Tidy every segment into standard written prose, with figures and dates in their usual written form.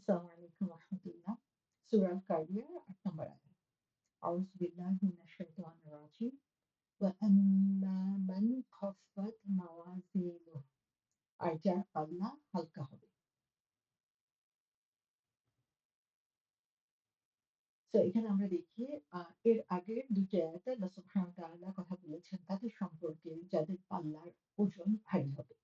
السلام عليكم ورحمة الله. سورة القارية ৮ নম্বর আয়াত। أعوذ بالله من الشيطان الرجيم وأما من خفت موازينه আর যার পাল্লা হালকা হবে। তো এখানে আমরা দেখি এর আগের ২ টি আয়াতে আল্লাহ সুবহানাহু ওয়া তাআলা কথা বলেছেন তাদের সম্পর্কে যাদের পাল্লার ওজন ভারী হবে।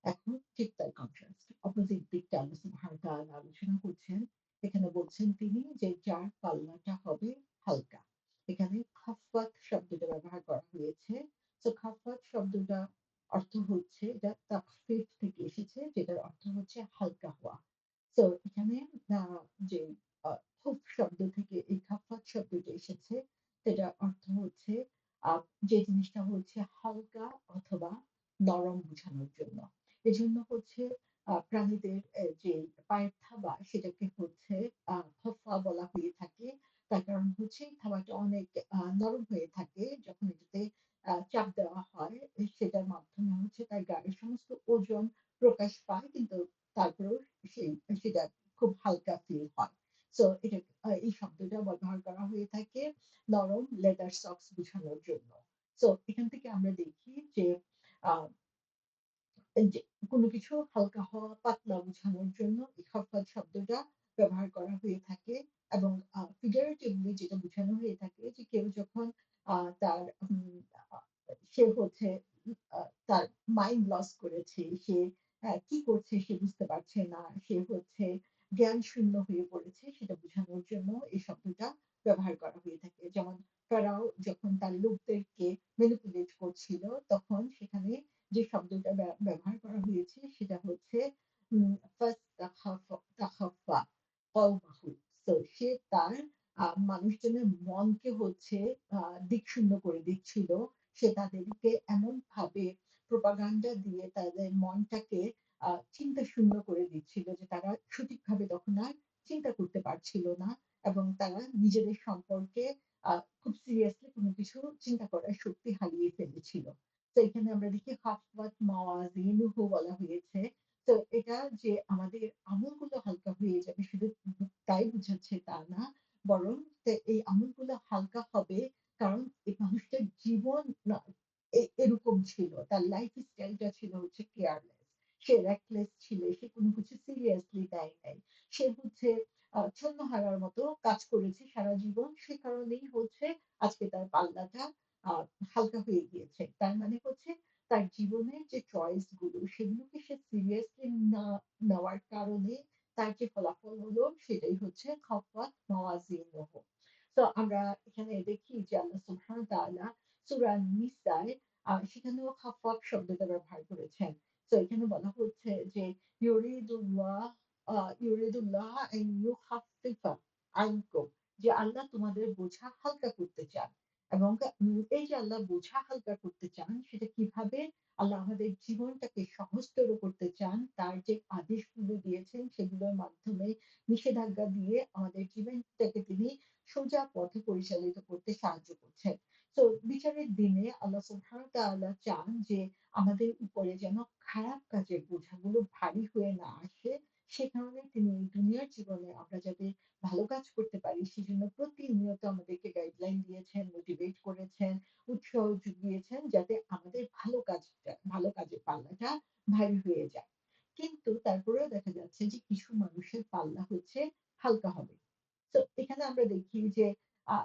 এখন ঠিক তার কন্ট্রাস্ট অপোজিট দিকটা আল্লাহ সুবহানাহু ওয়া তাআলা আলোচনা করছেন। এখানে বলছেন তিনি যে যার পাল্লাটা হবে হালকা। এখানে খাফফাত শব্দটা ব্যবহার করা হয়েছে। তো খাফফাত শব্দটা অর্থ হচ্ছে এটা তাখফিফ থেকে এসেছে যেটার অর্থ হচ্ছে হালকা হওয়া। তো এখানে আ যে আ খুব শব্দ থেকে এই খাফফাত শব্দটা এসেছে সেটার অর্থ হচ্ছে আ যে জিনিসটা হচ্ছে হালকা অথবা নরম বোঝানোর জন্য। এজন্য হচ্ছে প্রাণীদের যে পায়ের থাবা সেটাকে হচ্ছে খফা বলা হয়ে থাকে। তার কারণ হচ্ছে থাবাটা অনেক নরম হয়ে থাকে। যখন এটাতে চাপ দেওয়া হয় সেটার মাধ্যমে হচ্ছে তার গায়ের সমস্ত ওজন প্রকাশ পায়। কিন্তু তারপরেও সেই সেটা খুব হালকা ফিল হয়। সো এটা এই শব্দটা ব্যবহার করা হয়ে থাকে নরম লেদার সক্স বিছানোর জন্য। সো এখান থেকে আমরা দেখি যে আ এই যে কোনো কিছু হালকা হওয়া, পাতলা বোঝানোর জন্য এই খফফাত শব্দটা ব্যবহার করা হয়ে থাকে এবং figuratively যেটা বোঝানো হয়ে থাকে যে কেউ যখন তার আ সে হচ্ছে তার মাইন্ড লস করেছে। সে কি করছে সে বুঝতে পারছে না। সে হচ্ছে জ্ঞান শূন্য হয়ে পড়েছে সেটা বোঝানোর জন্য এই শব্দটা ব্যবহার করা হয়ে থাকে। যেমন ফেরাও যখন তার লোকদেরকে ম্যানিপুলেট করছিল তখন সেখানে যে শব্দটা ব্যবহার করা হয়েছে সেটা হচ্ছে ফাস্তাখাফা কওমাহু। তো সে তার মানুষজনের মনকে হচ্ছে দিকশূন্য করে দিচ্ছিল। সে তাদেরকে এমনভাবে প্রোপাগান্ডা দিয়ে তাদের মনটাকে চিন্তা শূন্য করে দিচ্ছিল যে তারা সঠিকভাবে তখন আর চিন্তা করতে পারছিল না এবং তারা নিজেদের সম্পর্কে খুব সিরিয়াসলি কোনো কিছু চিন্তা করার শক্তি হারিয়ে ফেলেছিল। তো এখানে আমরা দেখি খাফওয়াত মাওয়াজিনুহু বলা হয়েছে। তো এটা যে আমাদের আমলগুলো হালকা হয়ে যাবে শুধু তাই বুঝাচ্ছে তা না। বরং এই আমলগুলো হালকা হবে কারণ এই মানুষটার জীবন না এরকম ছিল। তার লাইফ স্টাইলটা ছিল হচ্ছে কেয়ারলেস। সে রেকলেস ছিল। সে কোনো কিছু সিরিয়াসলি নেয় নাই। সে হচ্ছে ছন্নহারার মতো কাজ করেছে সারা জীবন। সে কারণেই হচ্ছে আজকে তার পাল্লাটা আ হালকা হয়ে গিয়েছে। তার মানে হচ্ছে তার জীবনের যে চয়েস গুলো সেগুলোকে সে সিরিয়াসলি না নেওয়ার কারণে তার যে ফলাফল হলো সেটাই হচ্ছে খাফফাত মাওয়াজিনুহু। তো আমরা এখানে দেখি যে আল্লাহ সুবহানাহু ওয়া তাআলা সূরা নিসায় সেখানেও খাফফাত শব্দটা ব্যবহার করেছেন। তো এখানে বলা হচ্ছে যে ইউরিদুল্লাহ ইউরিদুল্লাহ আন ইউখাফফিফা আনকুম যে আল্লাহ তোমাদের বোঝা হালকা করতে চান। এবং এই যে আল্লাহ বোঝা হালকা করতে চান সেটা কিভাবে? আল্লাহ আমাদের জীবনটাকে সহজতর করতে চান। তার যে আদেশগুলো দিয়েছেন সেগুলোর মাধ্যমে নিষেধাজ্ঞা দিয়ে আমাদের জীবনটাকে তিনি সোজা পথে পরিচালিত করতে সাহায্য করছেন। তো বিচারের দিনে আল্লাহ সুবহানাহু ওয়া তাআলা চান যে আমাদের উপরে যেন খারাপ কাজের বোঝাগুলো ভারী হয়ে না আসে। সে কারণে তিনি এই দুনিয়ার জীবনে আমরা যাতে ভালো কাজ করতে পারি সেজন্য প্রতিনিয়ত আমাদেরকে গাইডলাইন দিয়েছেন, মোটিভেট করেছেন, উৎসাহ জুগিয়েছেন যাতে আমাদের ভালো কাজের পাল্লাটা ভারী হয়ে যায়। কিন্তু তারপরেও দেখা যাচ্ছে যে কিছু মানুষের পাল্লা হচ্ছে হালকা হবে। তো এখানে আমরা দেখি যে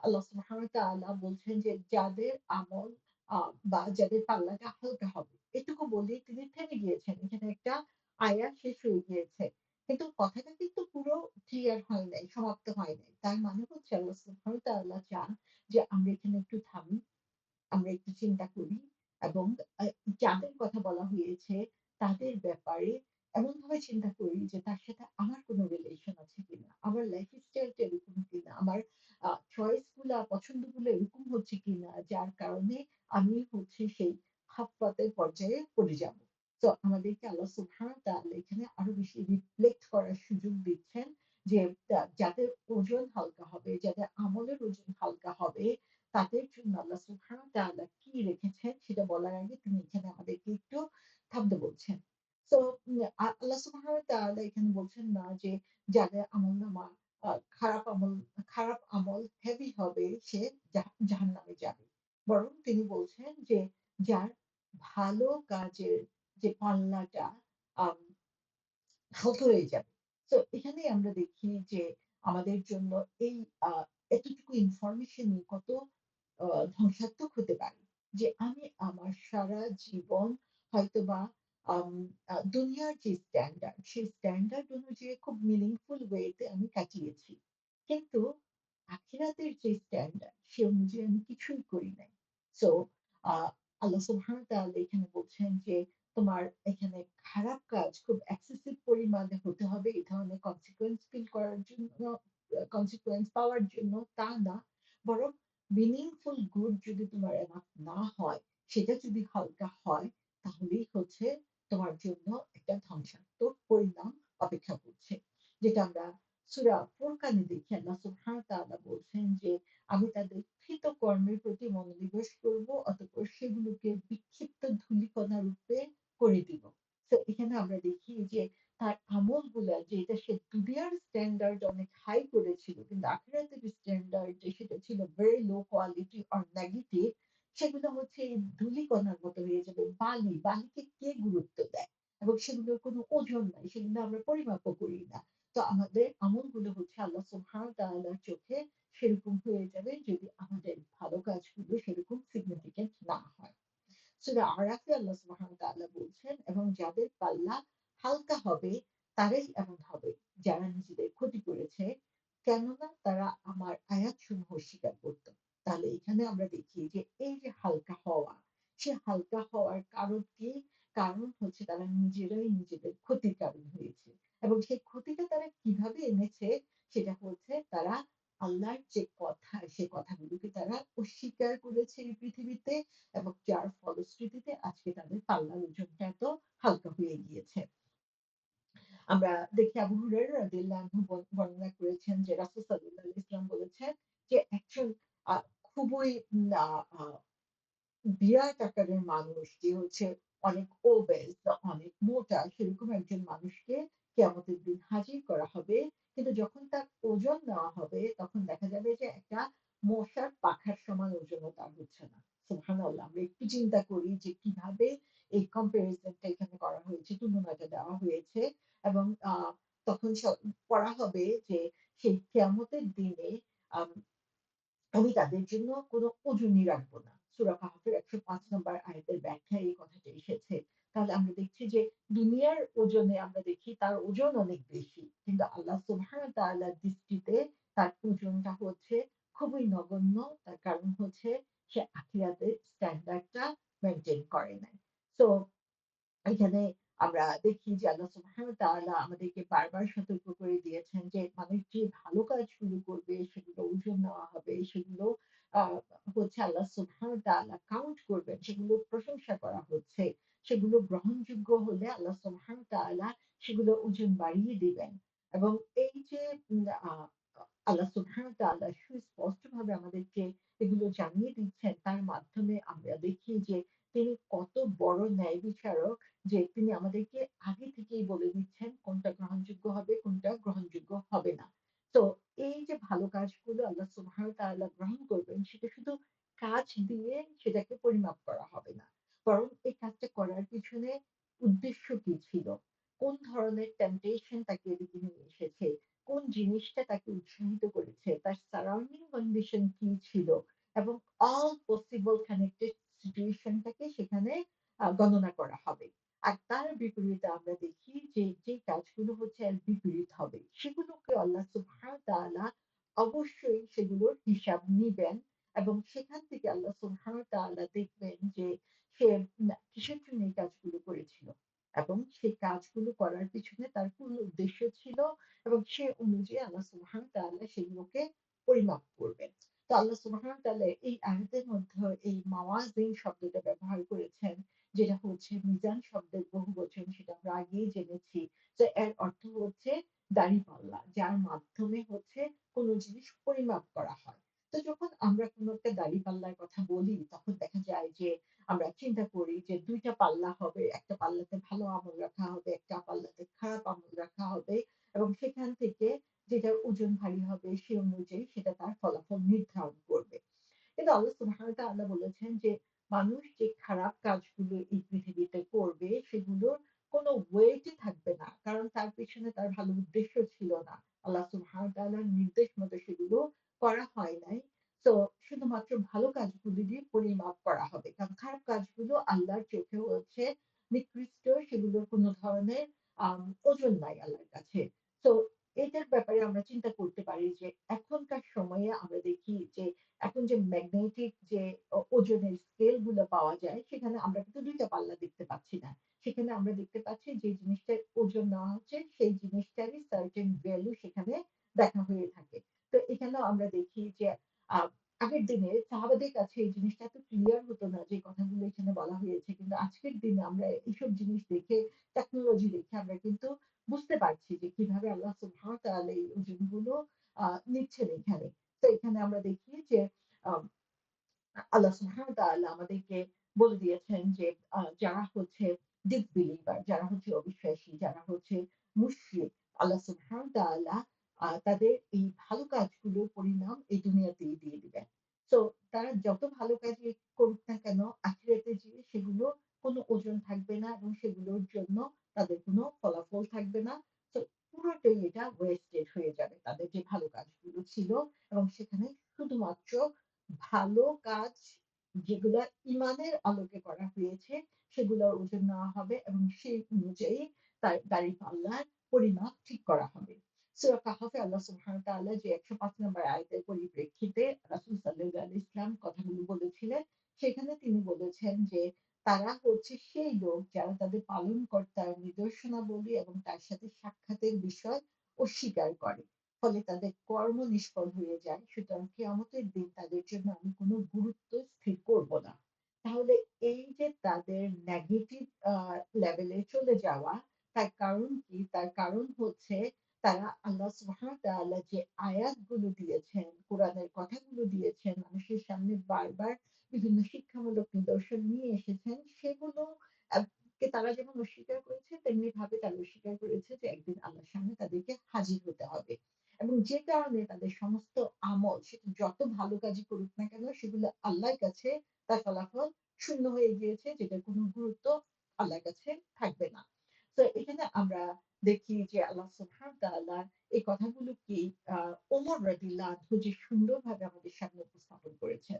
আল্লাহ সুবহানাহু ওয়া তাআলা বলছেন যে যাদের আমল আ বা যাদের পাল্লাটা হালকা হবে। এটুকু বলেই তিনি থেমে গিয়েছেন। এখানে একটা আয়াত শেষ হয়ে গিয়েছে। কিন্তু কথাটা কিন্তু পুরো ক্লিয়ার হয় নাই, সমাপ্ত হয় নাই। তার মানে হচ্ছে আল্লাহ সুবহানাহু ওয়া তাআলা চান যে আমরা এখানে একটু থামি, আমরা একটু চিন্তা করি এবং আ যাদের কথা বলা হয়েছে তাদের ব্যাপারে এমনভাবে চিন্তা করি যে তার সাথে আমার কোনো রিলেশন আছে কিনা? আমার লাইফ স্টাইলটা এরকম কিনা? আমার চয়েস গুলা পছন্দগুলো এরকম হচ্ছে কিনা? যার কারণে আমি হচ্ছে সেই খাফফাতের পর্যায়ে পড়ে যাব। তো আমাদেরকে আল্লাহ সুবহানাহু ওয়া তাআলা এখানে আরো বেশি রিফ্লেক্ট করার সুযোগ দিচ্ছেন যে যাদের ওজন হালকা হবে, যাদের আমলের ওজন হালকা হবে তাদের জন্য আল্লাহ সুবহানাহু ওয়া তাআলা কি রেখেছেন সেটা বলার আগে তিনি এখানে আমাদেরকে একটু থামতে বলছেন। সো আল্লাহ সুবহানাহু ওয়া তাআলা এখানে বলছেন না যে যাদের আমলনামা খারাপ খারাপ আমল হেভি হবে সে জাহান্নামে যাবে। বরং তিনি বলছেন যে যার ভালো কাজের যে পাল্লাটা আম হালকা হয়ে যাবে। তো এখানেই আমরা দেখি যে আমাদের জন্য এই আ এতটুকু ইনফরমেশন কত আ ধ্বংসাত্মক হতে পারে। যে আমি আমার সারা জীবন হয়তোবা আম দুনিয়ার যে স্ট্যান্ডার্ড, সেই স্ট্যান্ডার্ড অনুযায়ী খুব মিনিংফুল ওয়ে তে আমি কাটিয়েছি। কিন্তু আখিরাতের যে স্ট্যান্ডার্ড, সে অনুযায়ী আমি কিছুই করি নাই। সো আ আল্লাহ সুবহানাহু ওয়া তাআলা এখানে বলছেন যে তোমার এখানে খারাপ কাজ খুব এক্সেসিভ পরিমাণে হতে হবে এই ধরনের কনসিকুয়েন্স ফিল করার জন্য কনসিকুয়েন্স পাওয়ার জন্য তা না। বরং মিনিংফুল গুড যদি তোমার এনাফ না হয়, সেটা যদি হালকা হয়, তাহলেই হচ্ছে তোমার জন্য একটা ধ্বংসাত্মক পরিণাম অপেক্ষা করছে। যেটা আমরা সূরা ফুরকানে দেখি আল্লাহ সুবহানাহু ওয়া তাআলা বলছেন যে, "আমি তাদের কৃত কর্মের প্রতি মনোনিবেশ করব, অতঃপর সেগুলোকে বিক্ষিপ্ত ধূলিকণা রূপে করে দিব।" তো এখানে আমরা দেখি যে তার আমলগুলা যেটা সে দুনিয়ার স্ট্যান্ডার্ড অনেক হাই করেছিল, কিন্তু আখিরাতের স্ট্যান্ডার্ড যে সেটা ছিল very low quality or negative, সেগুলো হচ্ছে এই ধূলিকণার মতো হয়ে যাবে। বালিকে কে গুরুত্ব দেয়? এবং সেগুলোর কোনো ওজন নাই। সেগুলো আমরা পরিমাপও করি না। তো আমাদের আমলগুলো হচ্ছে আল্লাহ সুবহানাহু ওয়া তাআলার চোখে সেরকম হয়ে যাবে যদি আমাদের ভালো কাজগুলো সেরকম সিগনিফিক্যান্ট না হয়। সূরা আরাফে আল্লাহ সুবহানাহু ওয়া তাআলা বলছেন, এবং যাদের পাল্লা হালকা হবে তারাই এমন হবে যারা নিজেদের ক্ষতি করেছে, কেননা তারা আমার আয়াতসমূহ অস্বীকার করত। তাহলে এখানে আমরা দেখি যে এই যে হালকা হওয়া, সে হালকা হওয়ার কারণ কি? কারণ হচ্ছে তারা নিজেরাই নিজেদের ক্ষতির কারণ হয়েছে। এবং সেই ক্ষতিটা তারা কিভাবে এনেছে? সেটা হচ্ছে তারা আল্লাহর যে কথা, সে কথাগুলোকে তারা অস্বীকার করেছে এই পৃথিবীতে, এবং যার ফলশ্রুতিতে আজকে তাদের পাল্লার ওজনটা এত হালকা হয়ে গিয়েছে। আমরা দেখি আবু হুরায়রা রাদিয়াল্লাহু আনহু বর্ণনা করেছেন যে রাসূল সাল্লাল্লাহু আলাইহি ওয়াসাল্লাম বলেছেন যে একজন আ খুবই আ আ বিরাট আকারের মানুষ যে হচ্ছে অনেক ওবেস বা অনেক মোটা, সেরকম একজন মানুষকে কিয়ামতের দিন হাজির করা হবে। কিন্তু যখন তার ওজন নেওয়া হবে তখন দেখা যাবে যে একটা মশার পাখার সমান ওজনও তার হচ্ছে না। সুবহানাল্লাহ! আমরা একটু চিন্তা করি যে কিভাবে এই কম্পারিজন টা এখানে করা হয়েছে, তুলনাটা দেওয়া হয়েছে, এবং তখন পড়া হবে যে সেই কিয়ামতের দিনে আম আমি তাদের জন্য কোনো ওজনই রাখবো না। সূরা কাহাফের ১০৫ নম্বর আয়াতের ব্যাখ্যায় এই কথাটা এসেছে। তাহলে আমরা দেখছি যে দুনিয়ার ওজনে আমরা দেখি তার ওজন অনেক বেশি। কিন্তু আল্লাহ সুবহানাহু ওয়া তাআলার দৃষ্টিতে তার ওজনটা হচ্ছে খুবই নগণ্য। তার কারণ হচ্ছে সে আখিরাতের স্ট্যান্ডার্ডটা মেইনটেইন করে নাই। সো এখানে আমরা দেখি যে আল্লাহ সুবহানাহু ওয়া তাআলা আমাদেরকে বারবার সতর্ক করে দিয়েছেন যে মানুষ যে ভালো কাজগুলো করবে সেগুলো ওজন নেওয়া হবে, সেগুলো আ হচ্ছে আল্লাহ সুবহানাহু ওয়া তাআলা কাউন্ট করবেন, সেগুলো প্রশংসা করা হচ্ছে। সেগুলো গ্রহণযোগ্য হলে আল্লাহ সুবহানাহু ওয়া তাআলা সেগুলো ওজন বাড়িয়ে দিবেন। এবং এই যে আ আল্লাহ সুবহানাহু ওয়া তাআলা সুস্পষ্টভাবে আমাদেরকে এগুলো জানিয়ে দিচ্ছেন, তার মাধ্যমে আমরা দেখি যে তিনি কত বড় ন্যায় বিচারক, যে তিনি আমাদেরকে আগে থেকেই বলে দিচ্ছেন কোনটা গ্রহণযোগ্য হবে, কোনটা গ্রহণযোগ্য হবে না। তো এই যে ভালো কাজগুলো আল্লাহ সুবহানাহু ওয়া তাআলা গ্রহণ করবেন, সেটা শুধু কাজ দিয়ে সেটাকে পরিমাপ করা হবে না। বরং এই কাজটা করার পিছনে উদ্দেশ্য কি ছিল? কোন ধরনের টেম্পটেশন তাকে এদিকে নিয়ে এসেছে? কোন জিনিসটা তাকে উৎসাহিত করেছে? তার সারাউন্ডিং কন্ডিশন কি ছিল? এবং অল পসিবল কানেক্টেড সিচুয়েশন টাকে সেখানে গণনা করা হবে। আর তার বিপরীতে আমরা দেখি যে, যে কাজগুলো হচ্ছে এর বিপরীত হবে, সেগুলোকে আল্লাহ সুবহানাহু ওয়া তাআলা অবশ্যই সেগুলোর হিসাব নিবেন, এবং সেখান থেকে আল্লাহ সুবহানাহু ওয়া তাআলা দেখবেন যে সে কিসের জন্য এই কাজগুলো করেছিল, এবং সেই কাজগুলো করার পিছনে তার কোন উদ্দেশ্য ছিল, এবং সে অনুযায়ী আল্লাহ সুবহানাহু ওয়া তাআলা সেগুলোকে পরিমাপ করবেন। তো আল্লাহ সুবহানাহু ওয়া তাআলা এই আয়াতের মধ্যে এই মাওয়াজিন শব্দটা ব্যবহার করেছেন, যেটা হচ্ছে মিজান শব্দের বহুবচন, সেটা আমরা আগেই জেনেছি। তো এর অর্থ হচ্ছে দাঁড়িপাল্লা, যার মাধ্যমে হচ্ছে কোন জিনিস পরিমাপ করা হয়। তো যখন আমরা কোন একটা দাঁড়িপাল্লার কথা বলি, তখন দেখা যায় যে আমরা চিন্তা করি যে ২ টা পাল্লা হবে। একটা পাল্লাতে ভালো আমল রাখা হবে, একটা পাল্লাতে খারাপ আমল রাখা হবে এবং সেখান থেকে যেটার ওজন ভারী হবে সে অনুযায়ী সেটা তার ফলাফল নির্ধারণ করবে। কিন্তু আল্লাহ সুবহানাহু ওয়া তাআলা বলেছেন যে মানুষ যে খারাপ কাজগুলো এই পৃথিবীতে করবে সেগুলোর কোনো ওয়েটই থাকবে না। কারণ তার পেছনে তার ভালো উদ্দেশ্য ছিল না। আল্লাহ সুবহানাহু ওয়া তাআলার নির্দেশ মতো সেগুলো করা হয় নাই। তো শুধুমাত্র ভালো কাজগুলো দিয়ে পরিমাপ করা হবে। কারণ খারাপ কাজগুলো আল্লাহর চোখে হচ্ছে নিকৃষ্ট, সেগুলোর কোনো ধরনের ওজন নাই আল্লাহর কাছে। তো এটার ব্যাপারে আমরা চিন্তা করতে পারি যে এখনকার সময়ে আমরা দেখি যে এখন যে ম্যাগনেটিক যে ওজনের স্কেল গুলো পাওয়া যায় সেখানে আমরা কিন্তু ২ টা পাল্লা দেখতে পাচ্ছি না। সেখানে আমরা দেখতে পাচ্ছি যে জিনিসটার ওজন নেওয়া হচ্ছে সেই জিনিসটারই সার্টেন ভ্যালু সেখানে দেখা হয়ে থাকে। তো এখানেও আমরা দেখি যে আ আগের দিনে সাহাবাদের কাছে এই জিনিসটা এত ক্লিয়ার হতো না যে কথাগুলো এখানে বলা হয়েছে। কিন্তু আজকের দিনে আমরা এইসব জিনিস দেখে টেকনোলজি দেখে আমরা কিন্তু বুঝতে পারছি যে কিভাবে আল্লাহ সুবহানাহু ওয়া তাআলা এই ওজনগুলো আ নিচ্ছেন এখানে। তো এখানে আমরা দেখি যে আম আল্লাহ সুবহানাহু ওয়া তাআলা আমাদেরকে বলে দিয়েছেন যে যারা হচ্ছে disbeliever, যারা হচ্ছে অবিশ্বাসী, যারা হচ্ছে মুশরিক, আল্লাহ সুবহানাহু ওয়া তাআলা তাদের এই ভালো কাজগুলোর পরিণাম এই দুনিয়াতেই দিয়ে দিবেন। তো তারা যত ভালো কাজই করুক না কেন আখিরাতে যেয়ে সেগুলো কোনো ওজন থাকবে না এবং সেগুলোর জন্য তাদের কোনো ফলাফল থাকবে না। তো পুরোটাই এটা ওয়েস্টেড হয়ে যাবে। তাদের যে ভালো কাজগুলো ছিল এবং সেখানে শুধুমাত্র ভালো কাজ যেগুলা ঈমানের আলোকে করা হয়েছে, সেগুলোর ওজন নেওয়া হবে এবং সেই অনুযায়ী তার দাঁড়িপাল্লার পরিমাপ ঠিক করা হবে। সূরা কাহাফে আল্লাহ সুবহানাহু ওয়া তাআলা যে ১০৫ নম্বর আয়াতের পরিপ্রেক্ষিতে রাসূল সাল্লাল্লাহু আলাইহি ওয়াসাল্লাম কথাগুলো বলেছিলেন, সেখানে তিনি বলেছেন যে, তারা হচ্ছে সেই লোক যারা তাদের পালনকর্তার নিদর্শনাবলী এবং তার সাথে সাক্ষাতের বিষয় অস্বীকার করে। ফলে তাদের কর্ম নিষ্ফল হয়ে যায়। সুতরাং কিয়ামতের দিন তাদের জন্য আমি কোন গুরুত্ব স্থির করব না। তাহলে এই যে তাদের নেগেটিভ লেভেলে চলে যাওয়া, তার কারণ কি? তার কারণ হচ্ছে তারা আল্লাহ সুবহানাহু ওয়া তাআলা যে আয়াতগুলো দিয়েছেন, কোরআনের কথাগুলো দিয়েছেন, মানুষের সামনে বারবার বিভিন্ন শিক্ষামূলক নিদর্শন নিয়ে এসেছেন, সেগুলো আ কে তারা যেমন অস্বীকার করেছে, তেমনিভাবে তারা অস্বীকার করেছে যে একদিন আল্লাহর সামনে তাদেরকে হাজির হতে হবে। এবং যে কারণে তাদের সমস্ত আমল সেটা যত ভালো কাজই করুক না কেন সেগুলো আল্লাহর কাছে তার ফলাফল শূন্য হয়ে গিয়েছে যেটার কোনো গুরুত্ব আল্লাহর কাছে থাকবে না। তো এখানে আমরা দেখি যে আল্লাহ সুবহানাহু ওয়া তাআলা এই কথাগুলোকে ওমর রাদিয়াল্লাহু আনহু যে সুন্দরভাবে আমাদের সামনে উপস্থাপন করেছেন।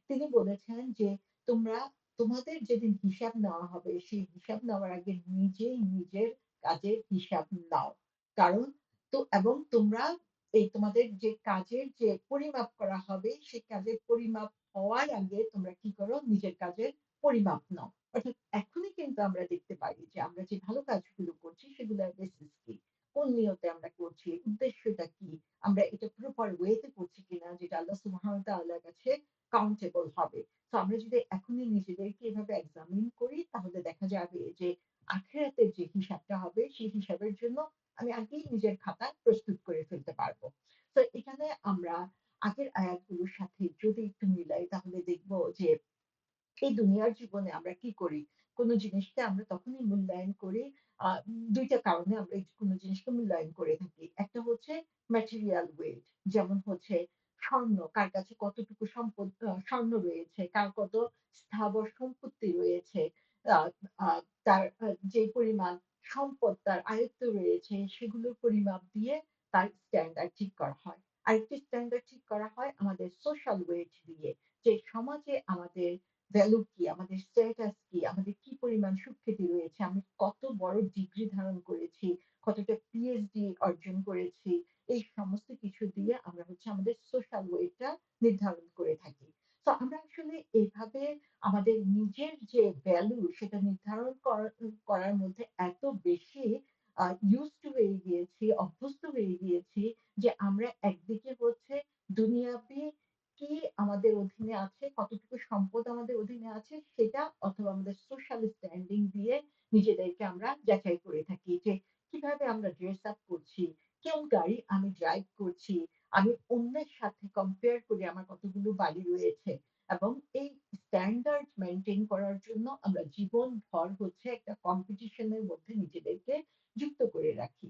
তিনি বলেছেন যে, "তোমরা তোমাদের যেদিন হিসাব নেওয়া হবে সেই হিসাব নেওয়ার আগে নিজেই নিজের কাজের হিসাব নাও। কারণ এবং তোমরা এই তোমাদের যে কাজের যে পরিমাপ করা হবে, সেই কাজের পরিমাপ হওয়ার আগে তোমরা কি করো? নিজের কাজের পরিমাপ নাও। অর্থাৎ এখনই কিন্তু আমরা দেখতে পারি যে আমরা যে ভালো কাজগুলো করছি সেগুলোর বেসিস কি? কোন নিয়তে আমরা করছি? উদ্দেশ্যটা কি? আমরা এটা প্রপার ওয়ে তে করছি কিনা যেটা আল্লাহ সুবহানাহু ওয়া তাআলার কাছে কাউন্টেবল হবে। তো আমরা যদি এখনই নিজেদেরকে এভাবে এক্সামিন করি তাহলে দেখা যাবে যে আখিরাতের যে হিসাবটা হবে সেই হিসাবের জন্য আমি আগেই নিজের খাতা প্রস্তুত করে ফেলতে পারবো। তো এখানে আমরা আগের আয়াতগুলোর সাথে যদি একটু মিলাই তাহলে দেখব যে এই দুনিয়ার জীবনে আমরা কি করি? কোন জিনিসকে আমরা তখনই মূল্যায়ন করি ২ টা কারণে আমরা এই কোন জিনিসকে মূল্যায়ন করে থাকি। একটা হচ্ছে ম্যাটেরিয়াল ওয়েলথ যেমন হচ্ছে স্বর্ণ, কার কাছে কতটুকু সম্পদ স্বর্ণ রয়েছে, কার কত স্থাবর সম্পত্তি রয়েছে, আ আ তার যে পরিমাণ সম্পদ তার আয়ত্তে রয়েছে সেগুলোর পরিমাপ দিয়ে তার স্ট্যান্ডার্ড ঠিক করা হয়। আরেকটি স্ট্যান্ডার্ড ঠিক করা হয় আমাদের সোশ্যাল ওয়েট দিয়ে। যে সমাজে আমাদের ভ্যালু কি, আমাদের স্ট্যাটাস কি, আমাদের কি পরিমাণ সুখ্যাতি রয়েছে, আমি কত বড় ডিগ্রি ধারণ করেছি, কতটা পিএইচডি অর্জন করেছি। এই সমস্ত কিছু দিয়ে আমরা হচ্ছে আমাদের সোশ্যাল ওয়েটটা নির্ধারণ করে থাকি। তো আমরা আসলে এভাবে আমাদের নিজের যে ভ্যালু সেটা নির্ধারণ করার মধ্যে এত বেশি used to হয়ে গিয়েছি, অভ্যস্ত হয়ে গিয়েছি যে আমরা একদিকে হচ্ছে দুনিয়াবি কি আমাদের অধীনে আছে, কতটুকু সম্পদ আমাদের অধীনে আছে সেটা অথবা আমাদের সোশ্যাল স্ট্যান্ডিং দিয়ে নিজেদেরকে আমরা যাচাই করে থাকি যে কিভাবে আমরা ড্রেস আপ করছি, কোন গাড়ি আমি ড্রাইভ করছি, আমি অন্যের সাথে কম্পেয়ার করে আমার কতগুলো বাড়ি রয়েছে এবং এই স্ট্যান্ডার্ড মেইনটেইন করার জন্য আমরা জীবনভর হচ্ছে একটা কম্পিটিশন এর মধ্যে নিজেদেরকে যুক্ত করে রাখি।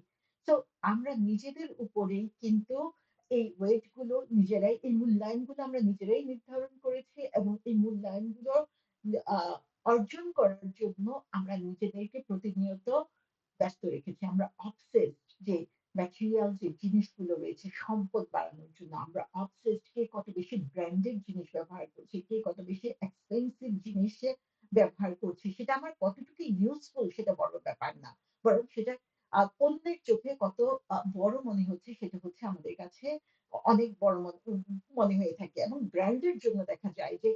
সো আমরা নিজেদের উপরেই কিন্তু এই ওয়েট গুলো নিজেরাই এই মূল্যায়নগুলো আমরা নিজেরাই নির্ধারণ করেছি এবং এই মূল্যায়নগুলো আ অর্জন করার জন্য আমরা নিজেদেরকে প্রতিনিয়ত ব্যস্ত রেখেছি। আমরা obsessed যে ম্যাটেরিয়াল যে জিনিসগুলো রয়েছে সম্পদ বাড়ানোর জন্য আমরা obsessed কে কত বেশি ব্র্যান্ডেড জিনিস ব্যবহার করছি, কে কত বেশি এক্সপেনসিভ জিনিসে ব্যবহার করছি। সেটা আমার কতটুকু ইউজফুল সেটা বড় ব্যাপার না। বরং সেটা অন্যের চোখে কত বড় মনে হচ্ছে সেটা হচ্ছে আমাদের কাছে অনেক বড় মনে হয়ে থাকে এবং ব্র্যান্ডের জন্য দেখা যায় যে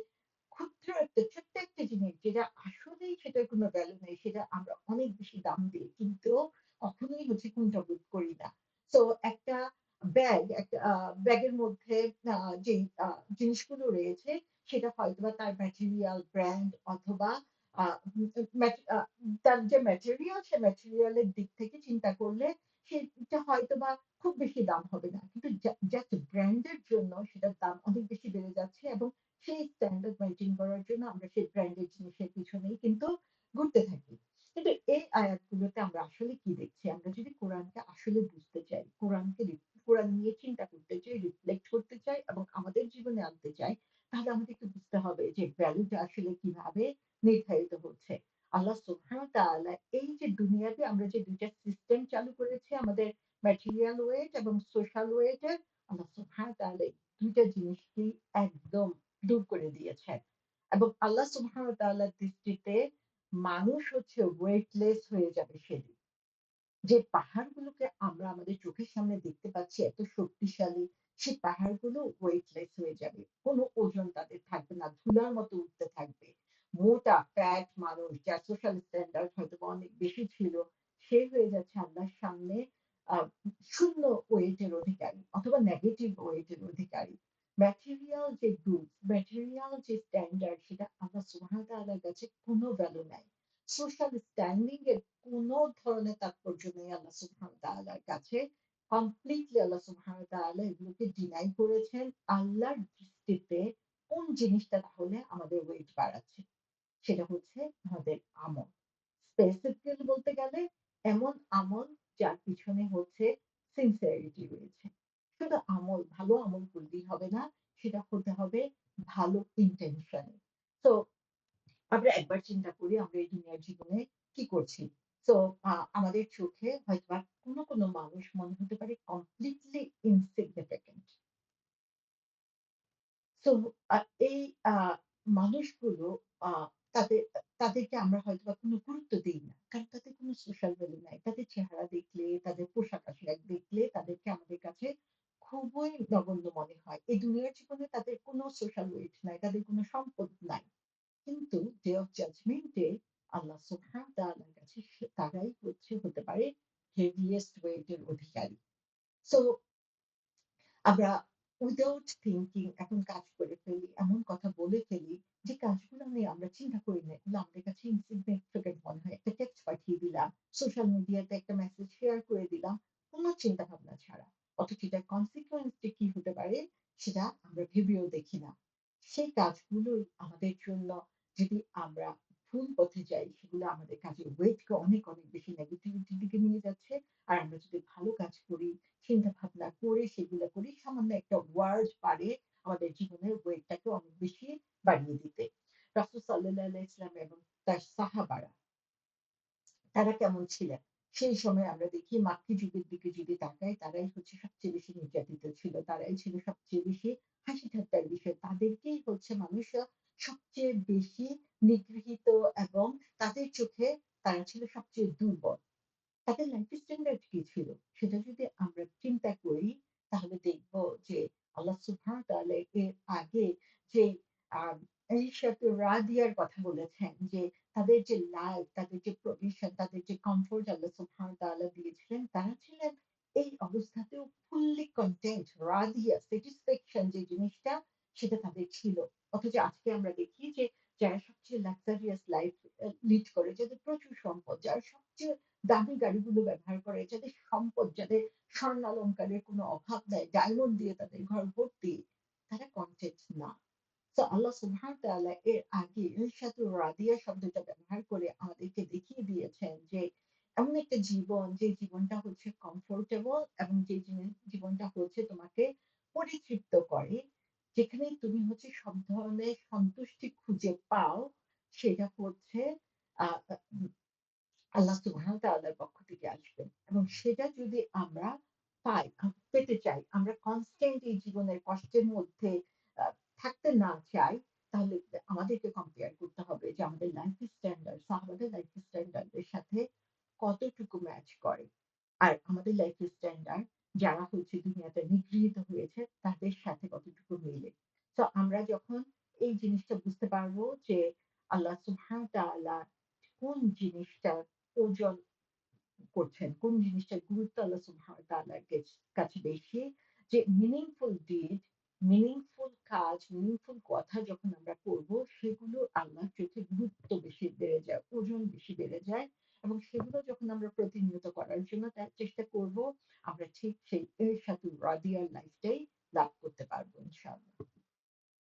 ক্ষুদ্র একটা ছোট্ট একটা জিনিস যেটা আসলেই সেটার কোনো ভ্যালু নেই সেটা আমরা অনেক বেশি দাম দিয়ে কিনতেও কখনোই হচ্ছে কুণ্ঠাবোধ করি না। সো একটা একটা ব্যাগের মধ্যে যেই জিনিসগুলো রয়েছে সেটা হয়তোবা তার ম্যাটেরিয়াল, ব্র্যান্ড অথবা আ উম ম্যাট আ তার যে ম্যাটেরিয়াল সে ম্যাটেরিয়াল এর দিক থেকে চিন্তা করলে সেটা হয়তোবা খুব বেশি দাম হবে না। কিন্তু জাস্ট ব্র্যান্ড এর জন্য সেটার দাম অনেক বেশি বেড়ে যাচ্ছে এবং সেই স্ট্যান্ডার্ড মেইনটেইন করার জন্য আমরা সেই ব্র্যান্ডের জিনিসের পিছনেই কিন্তু ঘুরতে থাকি। কিন্তু এই আয়াতগুলোতে আমরা আসলে কি দেখছি? আমরা যদি কোরআনকে আসলে বুঝতে চাই, কোরআন নিয়ে চিন্তা করতে চাই, রিফ্লেক্ট করতে চাই এবং আমাদের জীবনে আনতে চাই, তাহলে আমাদেরকে বুঝতে হবে যে ভ্যালুটা আসলে কিভাবে নির্ধারিত হচ্ছে। আল্লাহ সুবহানাহু ওয়া তাআলা এই যে দুনিয়াতে আমরা যে ২ টা সিস্টেম চালু করেছি আমাদের ম্যাটেরিয়াল ওয়েট এবং সোশ্যাল ওয়েট এর আল্লাহ সুবহানাহু ওয়া তাআলা এই ২ টা জিনিসকেই একদম দূর করে দিয়েছেন। এবং আল্লাহ সুবহানাহু ওয়া তাআলার দৃষ্টিতে মানুষ হচ্ছে ওয়েটলেস হয়ে যাবে সেদিন। যে পাহাড়গুলোকে আমরা আমাদের চোখের সামনে দেখতে পাচ্ছি এত শক্তিশালী, সেই পাহাড়গুলো ওয়েটলেস হয়ে যাবে। কোনো ওজন তাদের থাকবে না। ধুলার মতো উঠতে থাকবে। মোটা ফ্যাট মানুষ যার সোশ্যাল স্ট্যান্ডার্ড হয়তোবা অনেক বেশি ছিল, সে হয়ে যাচ্ছে আল্লাহর সামনে আ শূন্য ওয়েট এর অধিকারী অথবা নেগেটিভ ওয়েট এর অধিকারী। ম্যাটেরিয়াল যে গুডস, ম্যাটেরিয়াল যে স্ট্যান্ডার্ড সেটা আল্লাহ সুবহানাহু ওয়া তাআলার কাছে কোনো ভ্যালু নাই। সোশ্যাল স্ট্যান্ডিং এর কোন ধরনের তাৎপর্য নেই আল্লাহ সুবহানাহু ওয়া তাআলার কাছে। কমপ্লিটলি আল্লাহ সুবহানাহু ওয়া তাআলা এগুলোকে ডিনাই করেছেন। আল্লাহর দৃষ্টিতে কোন জিনিসটা তাহলে আমাদের ওয়েট বাড়াচ্ছে? সেটা হচ্ছে আমাদের আমল। স্পেসিফিক্যালি বলতে গেলে এমন আমল যার পিছনে হচ্ছে সিনসিয়ারিটি রয়েছে। শুধু আমল, ভালো আমল করলেই হবে না। সেটা হতে হবে ভালো ইনটেনশন এ। তো আমরা একবার চিন্তা করি আমরা এই দুনিয়ার জীবনে কি করছি। সো আমাদের চোখে হয়তোবা কোনো মানুষ মনে হতে পারে কমপ্লিটলি ইনসিগনিফিক্যান্ট। সো আ এই আ মানুষগুলো আ তাদের তাদেরকে আমরা হয়তোবা কোনো গুরুত্ব দেই না। কারণ তাদের কোনো সোশ্যাল ভ্যালু নাই। তাদের চেহারা দেখলে, তাদের পোশাক-আশাক দেখলে তাদেরকে আমাদের কাছে খুবই নগণ্য মনে হয়। এই দুনিয়ার জীবনে তাদের কোনো সোশ্যাল ওয়েট নাই, তাদের কোনো সম্পদ নাই। কিন্তু ডে অফ জাজমেন্ট এ আল্লাহ সুবহানাহু ওয়া তাআলার কাছে তারাই হতে পারে হেভিয়েস্ট ওয়েট এর অধিকারী। সো আমরা উইদাউট থিংকিং এখন কাজ করে ফেলি, এমন কথা বলে ফেলি যে কাজগুলো নিয়ে আমরা চিন্তা করি না। এগুলো আমাদের কাছে ইনসিগনিফিকেন্ট মনে হয়। একটা টেক্সট পাঠিয়ে দিলাম, সোশ্যাল মিডিয়াতে একটা মেসেজ শেয়ার করে দিলাম, কোন চিন্তা ভাবনা ছাড়া। অথচ এটার কনসিকুয়েন্স যে কি হতে পারে সেটা আমরা ভেবেও দেখি না। সেই কাজগুলোই আমাদের জন্য যদি আমরা ভুল পথে যাই সেগুলো আমাদের কাজের ওয়েটকে অনেক বেশি নেগেটিভিটির দিকে নিয়ে যাচ্ছে। আর আমরা যদি ভালো কাজ করি চিন্তা ভাবনা করে সেগুলো করি। সামান্য একটা ওয়ার্ড পারে আমাদের জীবনের ওয়েটটাকে অনেক বেশি বাড়িয়ে দিতে। রাসূল সাল্লাল্লাহু আলাইহি ওয়াসাল্লাম এবং তার সাহাবারা তারা কেমন ছিলেন? সেই সময় আমরা দেখি মাক্কি যুগের দিকে যদি তাকাই, তারাই হচ্ছে সবচেয়ে বেশি নির্যাতিত ছিল। তারাই ছিল সবচেয়ে বেশি হাসি ঠাট্টার বিষয়। তাদেরকেই হচ্ছে মানুষরা সবচেয়ে বেশি নিগৃহীত এবং তাদের চোখে তারা ছিল সবচেয়ে দুর্বল। তাদের লাইফ স্ট্যান্ডার্ড কি ছিল? সেটা যদি আমরা চিন্তা করি তাহলে দেখব যে আল্লাহ সুবহানাহু ওয়া তাআলা এর আগে যে আ ঈশাতু রাদিয়ার কথা বলেছেন যে তাদের যে লাইফ, তাদের যে প্রভিশন, তাদের যে কমফোর্ট আল্লাহ সুবহানাহু ওয়া তাআলা দিয়েছিলেন, তারা ছিলেন এই অবস্থাতেও ফুললি কনটেন্ট, রাদিয়া, স্যাটিসফ্যাকশন যে জিনিসটা সেটা তাদের ছিল। অথচ আজকে আমরা দেখি যে যারা সবচেয়ে লাক্সারিয়াস লাইফ লিড করে, যাদের প্রচুর সম্পদ, যারা সবচেয়ে দামি গাড়িগুলো ব্যবহার করে, যাদের সম্পদ, যাদের স্বর্ণালংকারের কোনো অভাব নাই, ডায়মন্ড দিয়ে তাদের ঘর ভর্তি, তারা কনটেন্ট না। সো আল্লাহ সুবহান তাআলা এর আগে ইরশাদুর রাদিয়া শব্দটা ব্যবহার করে আমাদেরকে দেখিয়ে দিয়েছেন যে এমন একটা জীবন যে জীবনটা হচ্ছে কমফোর্টেবল এবং যে জীবনটা হচ্ছে তোমাকে পরিতৃপ্ত করে। যেখানে তুমি হচ্ছে সব ধরনের সন্তুষ্টি খুঁজে পাও সেটা হচ্ছে আ আ আল্লাহ সুবহানাহু ওয়া তাআলার পক্ষ থেকে আসবে। এবং সেটা যদি আমরা পেতে চাই, আমরা কনস্ট্যান্ট এই জীবনের কষ্টের মধ্যে আ থাকতে না চাই, তাহলে আমাদেরকে কম্পেয়ার করতে হবে যে আমাদের লাইফ স্ট্যান্ডার্ড সাহাবাদের লাইফ স্ট্যান্ডার্ড এর সাথে কতটুকু ম্যাচ করে। আর আমাদের লাইফ স্ট্যান্ডার্ড যারা হচ্ছে দুনিয়াতে নিগৃহীত হয়েছে তাদের সাথে কতটুকু মিলে। তো আমরা যখন এই জিনিসটা বুঝতে পারবো যে আল্লাহ সুবহানাহু ওয়া তাআলা কোন জিনিসটার ওজন করছেন, কোন জিনিসটার গুরুত্ব আল্লাহ সুবহানাহু ওয়া তাআলার কাছে বেশি, যে মিনিংফুল ডিড, মিনিংফুল কাজ, মিনিংফুল কথা যখন আমরা করব, সেগুলো আল্লাহর চোখে গুরুত্ব বেশি বেড়ে যায়, ওজন বেশি বেড়ে যায়। এবং সেগুলো যখন আমরা প্রতিনিয়ত করার জন্য চেষ্টা করব, আমরা ঠিক সেই ইরশাদুর রাদিয়ার লাইফটাই